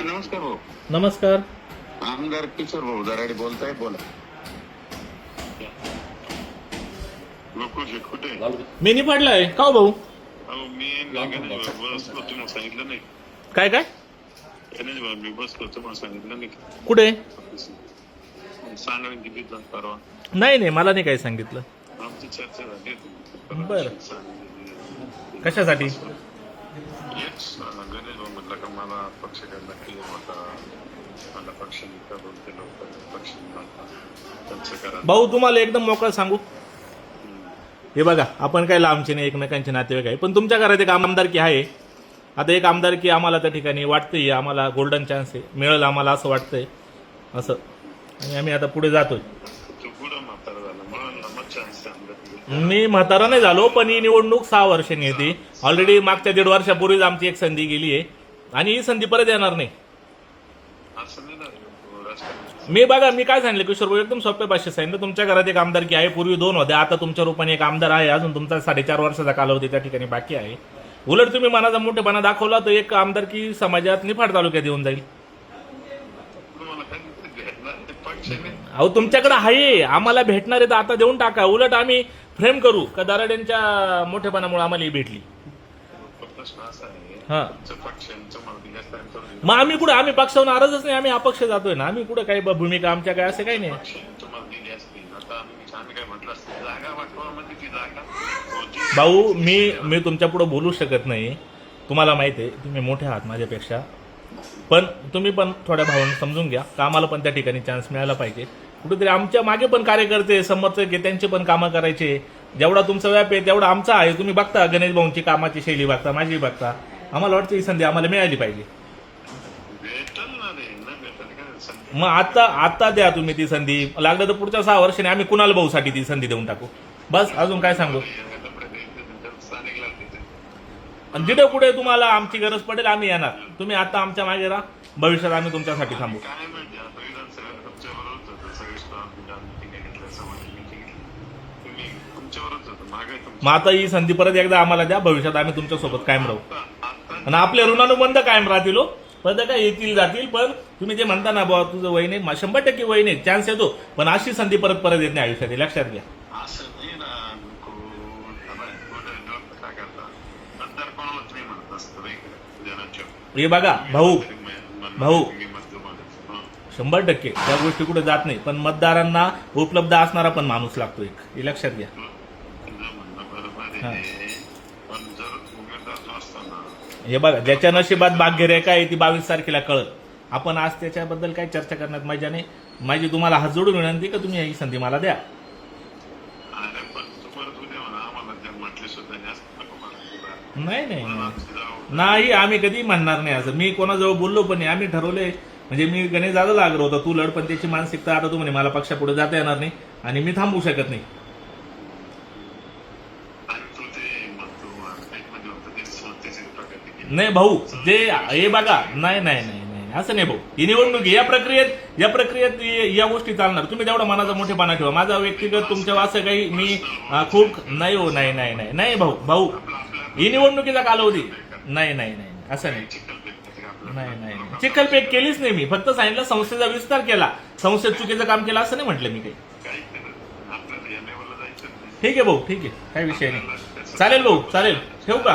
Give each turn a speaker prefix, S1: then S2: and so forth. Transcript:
S1: नमस्कार भाऊ.
S2: नमस्कार.
S1: आमदार किशोर भाऊ दराडे बोलताय. बोला. कुठे
S2: मी निफाडलाय का हो भाऊ?
S1: मी बसलो तुम्हाला सांगितलं नाही.
S2: काय काय
S1: मी बसलो तुम्हाला सांगितलं नाही.
S2: कुठे?
S1: सांगा किती परवा
S2: नाही नाही, मला नाही काही सांगितलं.
S1: आमची चर्चा झाली.
S2: बर, कशासाठी?
S1: गणेश भाऊ म्हटलं का मला पक्ष काढला की मला पक्ष बोलते लोक पक्ष त्यांचं करा.
S2: भाऊ तुम्हाला एकदम मोकळं सांगू, हे बघा आपण काय लांबचे नाही, एकमेकांचे नातेवाईक आहे, पण तुमच्या घरात एक आमदारकी आहे. आता एक आमदारकी आम्हाला त्या ठिकाणी वाटतंय, आम्हाला गोल्डन चान्स आहे, मिळेल आम्हाला असं वाटतंय असं, आणि आम्ही आता पुढे जातोय. मी म्हातारा नाही झालो, पण ही निवडणूक 6 वर्षांनी येते. ऑलरेडी मागच्या 1.5 वर्षापूर्वीच आमची एक संधी गेली आहे आणि ही संधी परत येणार नाही. मी बघा मी काय सांगितलं किशोर भाऊ, एकदम सोप्या भाषेत सांगितलं. तुमच्या घरात एक आमदारकी आहे, पूर्वी 2 होत्या, आता तुमच्या रूपाने एक आमदार आहे. अजून तुमचा 4.5 वर्षाचा कालावधी त्या ठिकाणी बाकी आहे. उलट तुम्ही मनाचा मोठेपणा दाखवला तर एक आमदारकी समाजात निफाड तालुक्यात येऊन जाईल. अहो तुमच्याकडे आहे, आम्हाला भेटणार आहे तर आता देऊन टाका. उलट आम्ही फ्रेम करू का दराड्यांच्या मोठेपणामुळे आम्हाला ही भेटली. हा, मग आम्ही कुठे, आम्ही पक्षावर नाराजच नाही, आम्ही अपक्ष जातोय ना. आम्ही कुठे काही भूमिका आमच्या काय असं काही नाही. भाऊ मी तुमच्या पुढे बोलू शकत नाही, तुम्हाला माहिती आहे, तुम्ही मोठे आहात माझ्यापेक्षा, पण तुम्ही पण थोड्या भावाने समजून घ्या का आम्हाला पण त्या ठिकाणी चान्स मिळाला पाहिजे. कुठेतरी आमच्या मागे पण कार्यकर्ते समर्थक आहे, त्यांचे पण कामं करायचे. जेवढा तुमचा व्याप आहे तेवढा आमचा आहे. तुम्ही बघता गणेश भाऊंची कामाची शैली बघता, माझी बघता. आम्हाला वाटतं ही संधी आम्हाला मिळाली पाहिजे. मग आता द्या तुम्ही ती संधी. लागलं तर पुढच्या 6 वर्षांनी आम्ही कुणाल भाऊसाठी ती संधी देऊन टाकू. बस, अजून काय सांगू. आणि जिथे कुठे तुम्हाला आमची गरज पडेल आम्ही येणार. तुम्ही आता आमच्या मागे राहा, भविष्यात आम्ही तुमच्यासाठी थांबू. मग आता ही संधी परत एकदा आम्हाला द्या, भविष्यात आम्ही तुमच्यासोबत कायम राहू आणि आपले ऋणानुबंध कायम राहतील. हो पण काय येतील जातील, पण तुम्ही जे म्हणता ना बाबा तुझं वय नाही, 100% वय नाही, चान्स येतो, पण अशी संधी परत येत नाही आयुष्यात, लक्षात घ्या. हे बघा भाऊ 100% त्या गोष्टी कुठे जात नाही, पण मतदारांना उपलब्ध असणारा पण माणूस लागतो एक, हे लक्षात घ्या. हे बघा ज्याच्या नशिबात भाग्यरेखा आहे ती 22 तारखेला कळत. आपण आज त्याच्याबद्दल काही चर्चा करण्यात मजा नाही. माझी तुम्हाला हात जोडून विनंती का तुम्ही ही संधी मला द्या. नाही आम्ही कधी म्हणणार नाही असं. मी कोणाजवळ बोललो पण नाही. आम्ही ठरवले, म्हणजे मी गणेश दादाला आग्रह होता तू लढ, पण त्याची मानसिकता आता तू म्हणे मला पक्षापुढे जाता येणार नाही आणि मी थांबवू शकत नाही. नाही भाऊ जे हे बघा, नाही असं नाही भाऊ. ही निवडणूक या प्रक्रियेत या गोष्टी चालणार. तुम्ही तेवढा मनाचा मोठेपणा ठेवा. माझा व्यक्तिगत तुमच्या असं काही मी खूप नाही हो, नाही भाऊ ही निवडणुकीचा कालावधी नाही असं नाही चिखलपेट केलीच नाही. मी फक्त सांगितलं संस्थेचा विस्तार केला, संस्थेत चुकीचं काम केलं असं नाही म्हटलं मी काही. ठीक आहे भाऊ, ठीक आहे, काही विषय नाही. चालेल भाऊ, चालेल, ठेवू का?